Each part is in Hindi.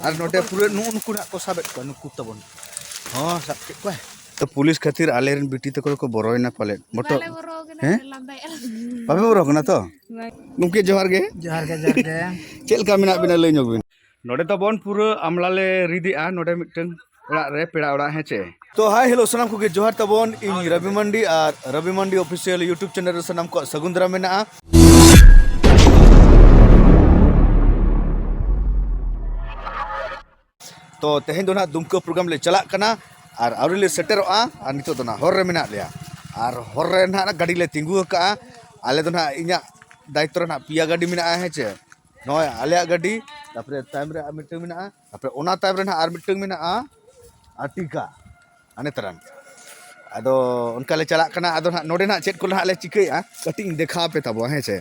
और नोटे पूरे नुकु को साबे को नुकु तबन हां सब के को तो पुलिस खातिर आलेरन बिटी तको को बरोयना पाले मोटो हैं बाबे बरो कना तो नुके जोहार गे चेल का मिना बिना लई नोबिन नोडे तो बन पूरे आमला ले रिदी आ नोडे मिटन ओड़ा रे पेड़ा ओड़ा हेचे तो हाय हेलो सनाम को जोहार तबन इन रवि मंडी और रवि मंडी ऑफिशियल यूट्यूब चैनल सनाम को सगुंदरा मेना तो तेहें दो ना दुमको प्रोग्राम ले चला कना और आउरी ले सेटेरोआ और नितो दो ना हर रे मेना लिया और हर रे ना गाड़ी ले तिंगु का आले दो ना इኛ दायित्व ना पिया गाड़ी मेना हेचे नय आले गाड़ी तापरे टाइम रे मिटिंग मेना तापरे ओना टाइम रे ना आर मिटिंग मेना आटिका अने तरन आदो उनका ले चला कना आदो ना नोडे ना चेक को ना ले चिकैया कटिंग देखा पे तबो हेचे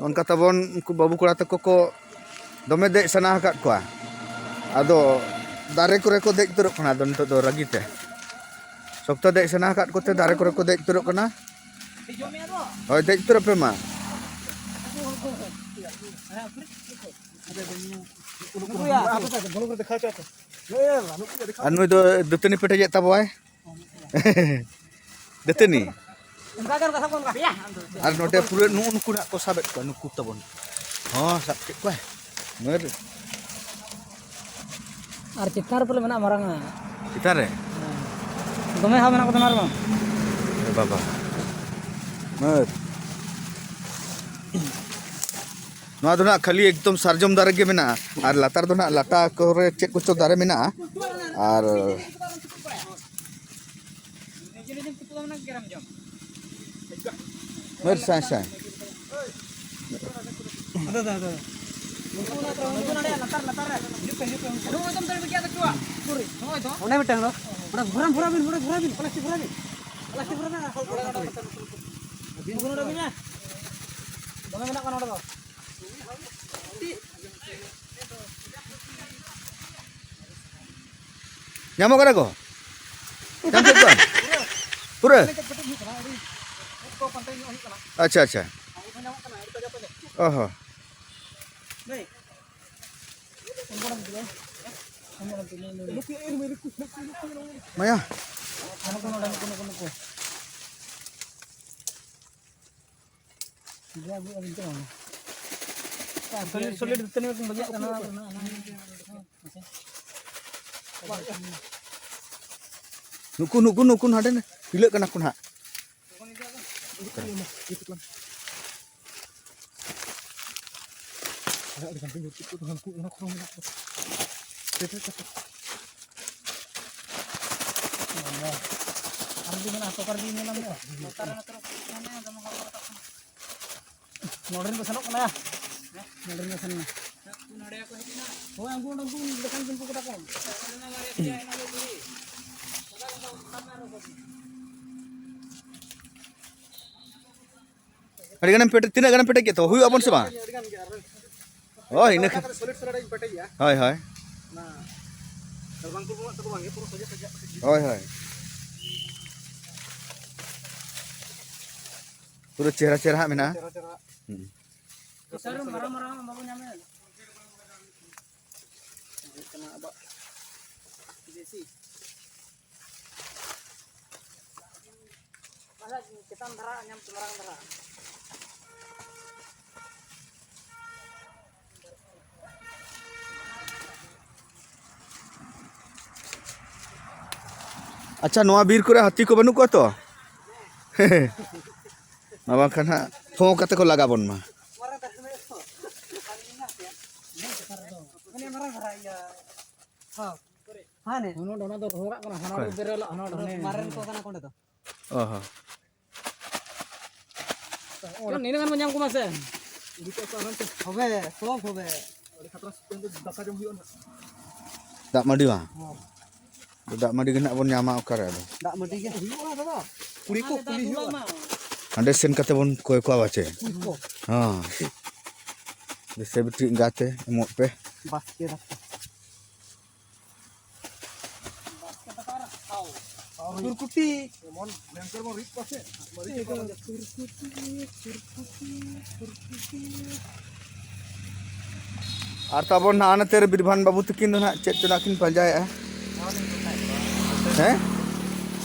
उनका तबन उनको बाबू कोड़ा तको को दमे दे सना हकात कोआ आदो दारे करे को देख तुरक कना दो नितो दो रगिते सोक्तो देख सना हकात कोते दारे करे को देख तुरक कना होय देख तुरक पे मा अनु दो दतनी पेटे जे तबोय दतनी और नोटे पूरे नुकु ना को साबे को नुकु तबन हां सब के को मर और चित्तार पले मना मारंग चित्तार रे दमे हा मना को तनार बा बाबा मर नवा दो ना खाली एकदम सारजम दारे गे मेना और लातार दो ना लाटा करे चेक कुछ दारे मेना और मर सा सा ओने मिटang lo oda भरा बिन प्लास्टिक भरा ना बिन गुनो दा बिना दमे मेना kana oda do nyamuk kada ko nyamuk ko pura अच्छा अच्छा ओहो Maya solid ditani ko bagya kana nuku hade ne pilek kana kun ha Noderin ke sana kana ya noderin ke sana oh anggu dekan jemput kita kan Ada ganam pete tina ganam pete gitu hui apon sih bang oh ini hai hai oh hai pura cerah mina besar marah-marah babu nyame kena abak desi masa kita antara nyam semarang antara अच्छा नवा बीर करे हाथी को बनू को तो abang kan ha phone kata ko laga bon ma ha ne ono dona do horak kana hana do berela hana do maren ko kana konde to oh oh ini kan menyam ko mase dito ko aran hobe solong hobe ori khatra tentu daka jom hion dak madi ba dak madi kena bon nyama okar ya dak madi ge hion baba puri ko puli hion ande sen kate bon koy ko bache ha dese bitri ngate emot pe basket Kurkuti, mon lengker mau rit pase, kurkuti. Ar tabon na ana tere Birban babu takin do na chet chona kin panjaya. Heh?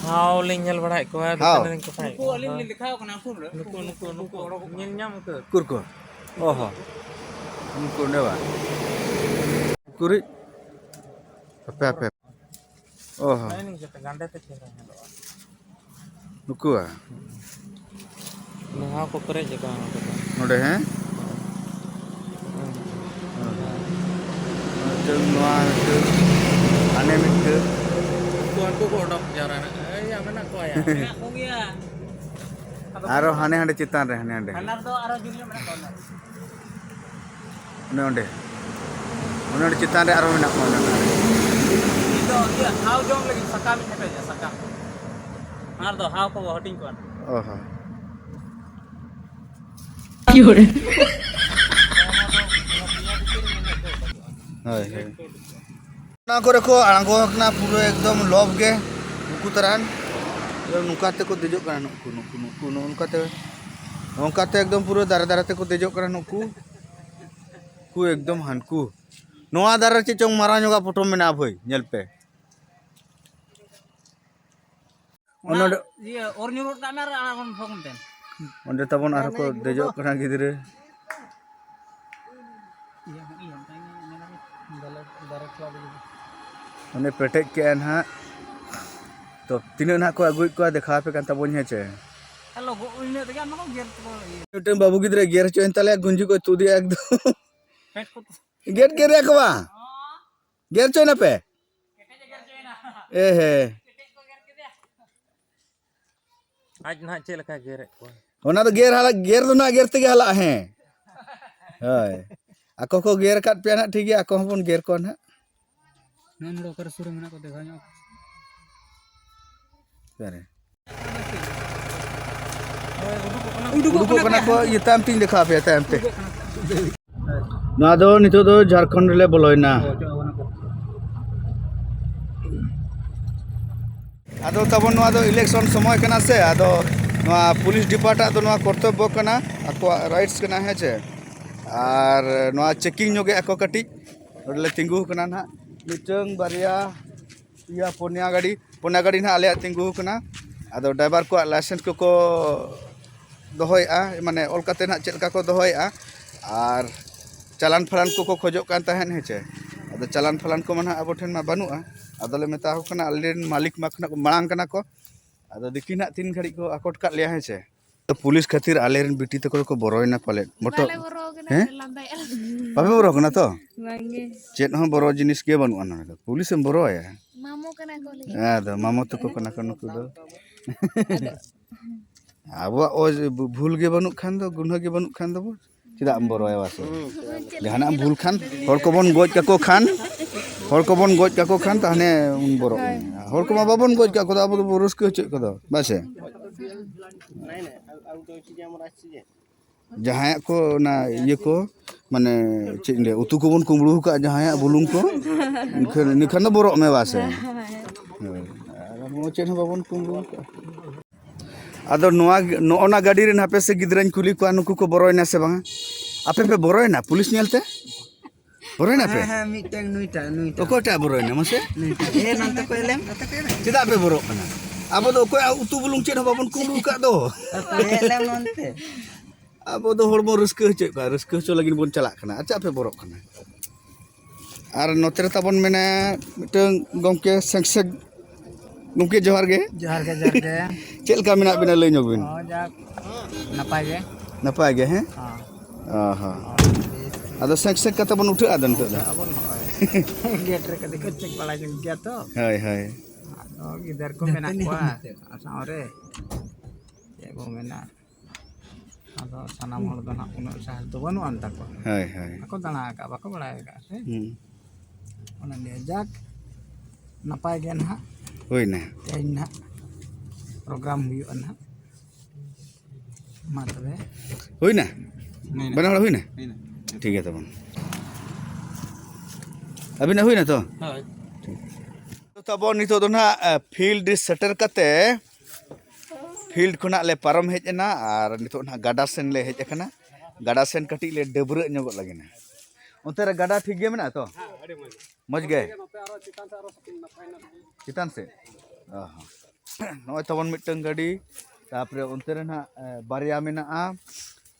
How ling nyel bada ko ha How? dukan ko pai. Nuku alim likha kana pun. Nuku nyel nyam ke. Kurko. Oho. Nuku dewa. Kuri. Apa. Oho. Ini kita ganda te kira. Nuku ah. Nah ko kere je ka. Node heh? Jeng noa ke ane mit ke. Tuan ko dok jaran. Ya mana ko ya. Nak ko ya. Aro hane citan re hane. Kanar do aro juri mana ko. Onde citan re aro menak mana. Itu iya how jong lagi sakam ini aja sakam. Mar do how ko hoting ko. Oho. Hai. Na kore ko aranggo na puro ekdom love ge nuku taran. Nuka te ko dejok kana nuku nuka te ekdom puro dara te ko dejok kana nuku. Ku ekdom hanku. Noa dara che chong mara nyoga photo mena bhoi nyelpe. Ono iya or nyurut kamera aron phone ten. Onde tabon ar ko dejok kana gidre. Iya ini darat lagi. Onde petek ke an ha. To tine na ko agui ko dekha pe kan tabon he che. Kalau go ini tadi kan mau gear ko. Youtube babu gidre gear cho entale gunju ko tudi ekdom. Pet ko. Gear ya ko ba? Gear cho na pe. Eh. Aj na che laka gere ko. Ona do gear do na gear te hala he. Hai. Ako ko gear kat pe na thik ako pun gear ko na. Nan lo kar suru mana ko dekha nyo. Kare. Udu Udu kana ko yitam ting dekha pe tam te. Na do nito do Jharkhand le boloina. Ado tabon noa do election somoy kana se ado noa police department do noa kortobbo kana ako rights kana he che. Ar noa checking nyoge ako kati odle tingu kana na miteng baria iya punya gadi na ale tingu kana ado driver ko license ko dohoya mane ol kate na chet ka ko dohoya ar chalan falan ko khojok kan tahen he che ado chalan falan ko mana abo then ma banua ado le meta ko kana alren malik ma kana ko marang kana ko ado dikina tin घड़ी को akot kat liya he che तो पुलिस खातिर आलेरन बिटी तक को बरोयना पाले मोटो हैं बाबे बरो कना तो चेत हो बरो जिनिस के बनु अना पुलिस em बरो या मामो कना को ले आदो मामो तक कना कन को दो आबो ओ भूल गे बनु खान दो गुन्हा गे बनु खान दो चिदा em बरो या वासे जहाना भूल खान हर को बन गोज का को खान ताने उन बरो हर को मा बाबन गोज का को आबो बरुस के चे को दो बासे जहाँ को ना ये को माने चिंदे उतु को बन कुमड़ू का जहाँ बुलुंग को निखन दो बोरो में वासे मो चेन बाबन कुमड़ू का आदो नोना गाड़ी रे नापे से गिदरन कुली को नुकु को बरोयना से बांगा आपे पे बरोयना पुलिस नेलते बरोयना पे हां मिटeng nuita तो कोटा बरोयना मसे ए नंत को elem चिदा पे बरो कना अब तो कोई उतु बुलुंग चेन बाबन कुमड़ू का दो elem nonte अब तो हरमो रस्क चो लगिन बन चला कना अच्छा पे बरो कना आर नोतरे ताबन मेना मिटeng गमके सेंसक गमके जोहार गे चेल का मेना बिना लई नोबिन oh jak नपाय गे हैं हां आहा आदो सेंसक का ताबन उठे आदन तो abon गेट रे कदे कचक बड़ा जन गया तो हाय हाय oh gider ko menak kuah asore ya ko menak ado sanam hol do nak uno sah to banu anta ko hi hi ako tana ka bako bala ka ona diajak napai gen ha होय ना tehin ha program huyuk an ha ma tobe होय ना नहीं बना होय ना ठीक है ताबन अभी ना होय ना तो हां ताबन नितो दो ना फील्ड सेटर कते फील्ड खुना ले पारम हेज एना आर नितो ना गाडा सेन ले हेज एकना गाडा सेन कटी ले डबरे ᱧᱚᱜᱚᱜ लागिना onte re gada ठीक ge mena to moj ge चितान से नॉय तबन मिटन गाड़ी तापरे onte re na barya mena a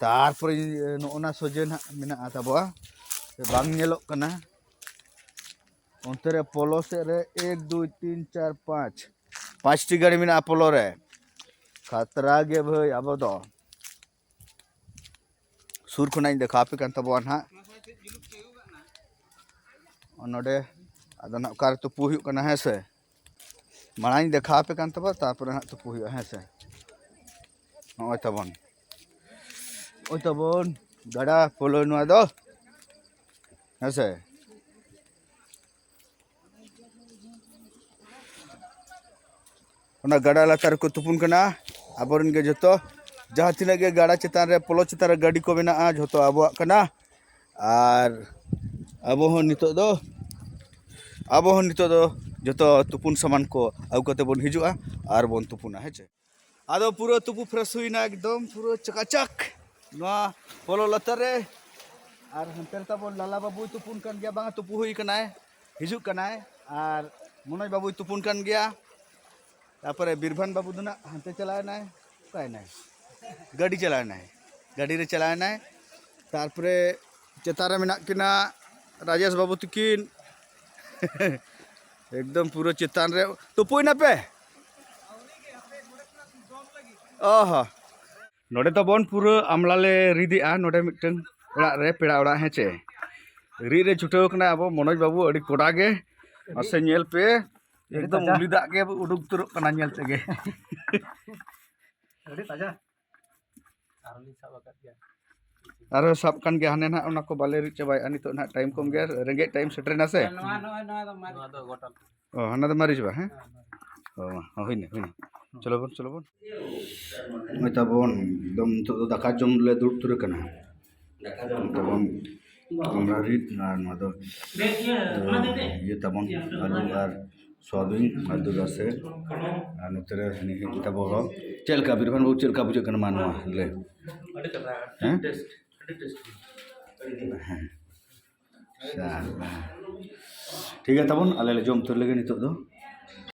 तारपर नोना सोजे ना मेना तबवा बांग नेलोक कना onte re polo se re 1 2 3 4 5 5 T गाड़ी मेना पोलो रे खतरा गे भाई अब दो सुर खुना देखा पे कान तबवा ना नोडे अदो ना कार तो पुहि कना है से माराई देखा पे कान तबवा तापर ना तो पुहि है से नोय तबन ओय तबन गड़ा पोलो नुआ दो है से गड़ा लातार को तुपुन कना आबरन के जतो जहाँ तीना के गाड़ा चितान रे पोलो चितान रे गाड़ी को मेना जतो आबोआ कना आर आबो हो नितो दो जतो तुपुन सामान को आउ कते बोन हिजुआ आर बोन तुपुना है चे आदो पूरा तुपु फ्रेश हुईना एकदम पूरा चकाचक नवा पोलो लातार रे आर हंतर ताबो लाला बाबू तुपुन कन गया बांगा तुपु हुई कनाय हिजु कनाय आर मनोज बाबू तुपुन कन गया तापर बीरभान बाबू दो ना हांते चलाना है काय ना गाड़ी चलाना है गाड़ी रे चलाना है तारपरे चेतारे मेना किना राजेश बाबू तकिन एकदम पूरा चेतान रे तुपुई ना पे ओह नोडे तो बोन पूरा आमलाले रिदी आ नोडे मिटन ओड़ा रे पेड़ा ओड़ा है चे री रे छुटाव कना अब मनोज बाबू अड़ी कोड़ा गे असे नेल पे एकदम उली दाग के उडुक तुरुक कना नेल तेगे अरे ताजा आरो सब कान गे हाने ना उना को बाले रि चबाय अनि तो ना टाइम कम गे रेंगे टाइम सेटर ना से ओ हाना तो मारी जबा हैं ओ होइने चलो बोन मता बोन एकदम तो दाका जम ले दुड़ तुर कना दाका जम तबन हमरा रि ना न दो ये तबन आलू आर सोयाबीन आलू रसे नतरे हनी किता बोलो चलका बीरभान बाबू चलका बुझे कना मानवा ले ठीक है तबन आले ले जम तुर लगे नितो दो